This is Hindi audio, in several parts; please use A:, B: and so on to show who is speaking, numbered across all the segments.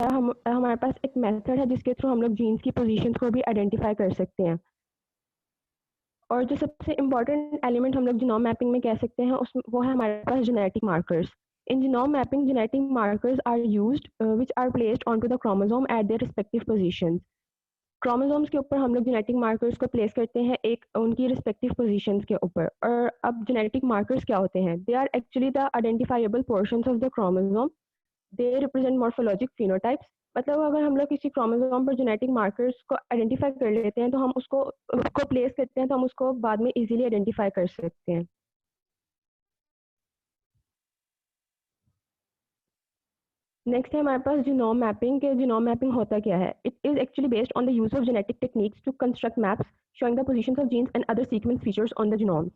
A: हमारे पास एक मेथड है जिसके थ्रू हम लोग जीन्स की पोजीशंस को भी आइडेंटिफाई कर सकते हैं। और जो सबसे इम्पोर्टेंट एलिमेंट हम लोग जीनोम मैपिंग में कह सकते हैं उस वो है हमारे पास genetic markers. In genome mapping genetic markers are used which are placed onto the chromosome at their respective positions. क्रोमोसोम्स के ऊपर हम लोग जेनेटिक मार्कर्स को प्लेस करते हैं एक उनकी रिस्पेक्टिव पोजीशंस के ऊपर। और अब जेनेटिक मार्कर्स क्या होते हैं? They are actually the identifiable portions of the chromosome. They represent morphologic phenotypes. मतलब अगर हम लोग किसी क्रोमोसोम पर जेनेटिक मार्कर्स को आइडेंटिफाई कर लेते हैं तो हम उसको प्लेस करते हैं तो हम उसको बाद में इजीली आइडेंटिफाई कर सकते हैं। नेक्स्ट है हमारे पास जीनोम मैपिंग के जीनोम मैपिंग होता क्या है? It is actually based on the use of genetic techniques to construct maps showing the positions of genes and other sequence features on the genome.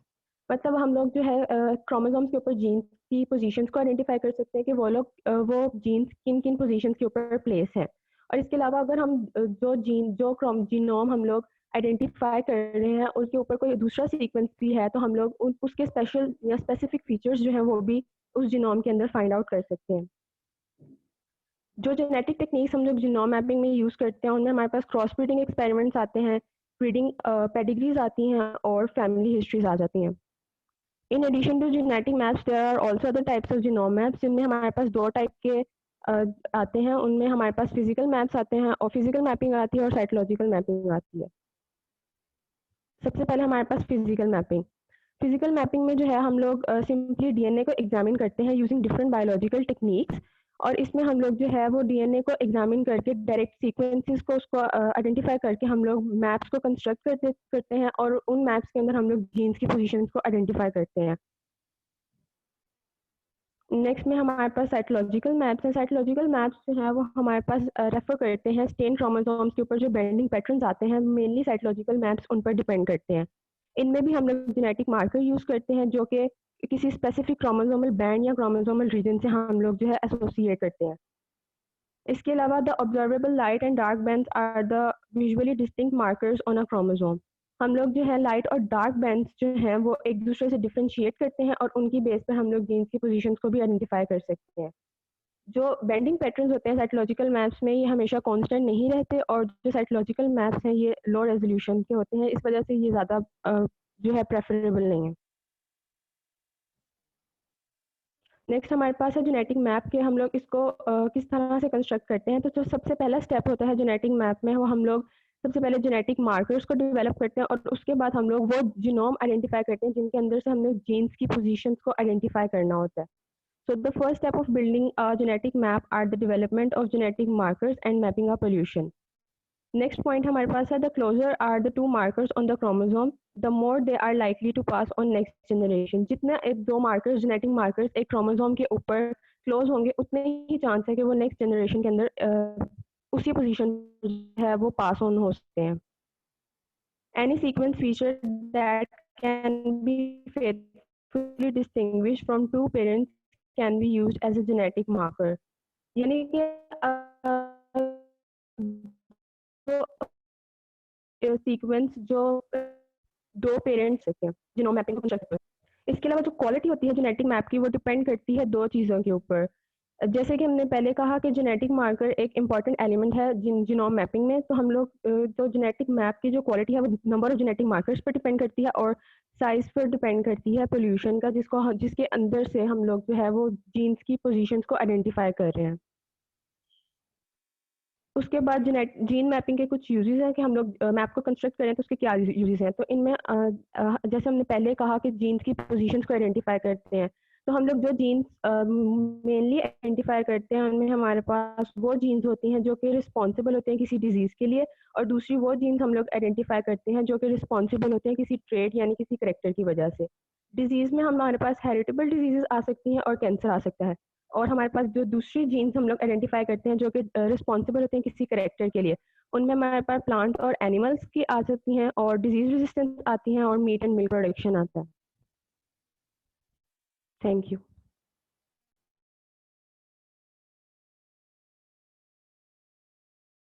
A: मतलब हम लोग जो है क्रोमोसोम्स के ऊपर जीन्स की पोजीशंस को आइडेंटिफाई कर सकते हैं कि वो जीन्स किन किन पोजीशंस के ऊपर प्लेस है। और इसके अलावा अगर हम जो जीनोम हम लोग आइडेंटिफाई कर रहे हैं उसके ऊपर कोई दूसरा सीक्वेंस भी है तो हम लोग उसके स्पेशल या स्पेसिफिक फीचर्स जो है वो भी उस जीनोम के अंदर फाइंड आउट कर सकते हैं। जो जेनेटिक टेक्निक्स हम लोग जीनोम मैपिंग में यूज़ करते हैं उनमें हमारे पास क्रॉस ब्रीडिंग एक्सपेरिमेंट्स आते हैं, ब्रीडिंग पेडिग्रीज आती हैं और फैमिली हिस्ट्रीज आ जाती हैं। In addition to genetic maps there are also other types of genome maps जिनमें हमारे पास दो टाइप के आते हैं। उनमें हमारे पास फिजिकल मैप्स आते हैं और फिजिकल मैपिंग आती है और साइकोलॉजिकल मैपिंग आती है। सबसे पहले हमारे पास फिजिकल मैपिंग। फिजिकल मैपिंग में जो है हम लोग सिंपली डीएनए को एग्जामिन करते हैं यूजिंग डिफरेंट बायोलॉजिकल टेक्निक्स। और इसमें हम लोग जो है वो डीएनए को एग्जामिन करके डायरेक्ट सीक्वेंसेस को उसको आइडेंटिफाई करके हम लोग मैप्स को कंस्ट्रक्ट करते हैं और उन मैप्स के अंदर हम लोग जीन्स की पोजीशंस को आइडेंटिफाई करते हैं। नेक्स्ट में हमारे पास साइकोलॉजिकल मैप्स हैं। साइकोलॉजिकल मैप्स जो है वो हमारे पास रेफर करते हैं स्टेन क्रोमोसोम्स के ऊपर जो बेंडिंग पैटर्न्स आते हैं। मेनली साइकोलॉजिकल मैप्स उन पर डिपेंड करते हैं। इनमें भी हम लोग जेनेटिक मार्कर यूज़ करते हैं जो कि किसी स्पेसिफिक क्रोमोसोमल बैंड या क्रोमोसोमल रीजन से हम लोग जो है एसोसिएट करते हैं। इसके अलावा the observable light and dark bands are the visually distinct markers on a chromosome. हम लोग जो है लाइट और डार्क बैंड्स जो हैं वो एक दूसरे से डिफरेंशिएट करते हैं और उनकी बेस पर हम लोग जीन्स की पोजीशंस को भी आइडेंटिफाई कर सकते हैं। जो बेंडिंग पैटर्न्स होते हैं साइकोलॉजिकल मैप्स में ये हमेशा कांस्टेंट नहीं रहते और जो साइकोलॉजिकल मैप्स हैं ये लो रेजोल्यूशन के होते हैं। इस वजह से ये ज़्यादा जो है प्रेफरेबल नहीं है। नेक्स्ट हमारे पास है जेनेटिक मैप के हम लोग इसको किस तरह से कंस्ट्रक्ट करते हैं। तो जो सबसे पहला स्टेप होता है जेनेटिक मैप में वो हम लोग सबसे पहले जेनेटिक मार्कर्स को डेवलप करते हैं और उसके बाद हम लोग वो जीनोम आइडेंटिफाई करते हैं जिनके अंदर से हम लोग जीन्स की पोजीशंस को आइडेंटिफाई करना होता है। So the first step of building a genetic map are the development of genetic markers and mapping a pollution. Next point हमारे पास है the closer are the two markers on the chromosome, the more they are likely to pass on next generation. जितना एक दो markers genetic markers एक chromosome के ऊपर close होंगे उतने ही chance है कि वो next generation के अंदर उसी position है वो pass on हो सकते हैं। Any sequence feature that can be faithfully distinguished from two parents can be used as a genetic marker. यानी कि जो सीक्वेंस जो दो पेरेंट्स के जीनोम मैपिंग को कंस्ट्रक्ट करते हैं। इसके अलावा जो क्वालिटी होती है जेनेटिक मैप की वो डिपेंड करती है दो चीज़ों के ऊपर। जैसे कि हमने पहले कहा कि जेनेटिक मार्कर एक इम्पॉर्टेंट एलिमेंट है जीनोम मैपिंग में। तो हम लोग जो जेनेटिक मैप की जो क्वालिटी है वो नंबर ऑफ जेनेटिक मार्कर्स पर डिपेंड करती है और साइज पर डिपेंड करती है पोल्यूशन का जिसके अंदर से हम लोग जो है वो जीन्स की पोजीशंस को आइडेंटिफाई कर रहे हैं। उसके बाद जीन मैपिंग के कुछ यूजेस हैं कि हम लोग मैप को कंस्ट्रक्ट करें तो उसके क्या यूजेस हैं। तो इनमें जैसे हमने पहले कहा कि जीन्स की पोजीशंस को आइडेंटिफाई करते हैं। तो हम लोग जो जीन्स मेनली आइडेंटिफाई करते हैं उनमें हमारे पास वो जीन्स होती हैं जो कि रिस्पॉन्सिबल होते हैं किसी डिजीज़ के लिए और दूसरी वो जीन्स हम लोग आइडेंटिफाई करते हैं जो कि रिस्पॉन्सिबल होते हैं किसी ट्रेट यानी किसी करेक्टर की वजह से। डिजीज़ में हमारे पास हेरिटेबल डिजीज़ेस आ सकती हैं और कैंसर आ सकता है। और हमारे पास जो दूसरी जीन्स हम लोग आइडेंटिफाई करते हैं जो कि रिस्पॉन्सिबल होते हैं किसी करेक्टर के लिए उनमें हमारे पास प्लांट और एनिमल्स की आ सकती हैं और डिजीज रेजिस्टेंस आती हैं और मीट एंड मिल्क प्रोडक्शन आता है। Thank you.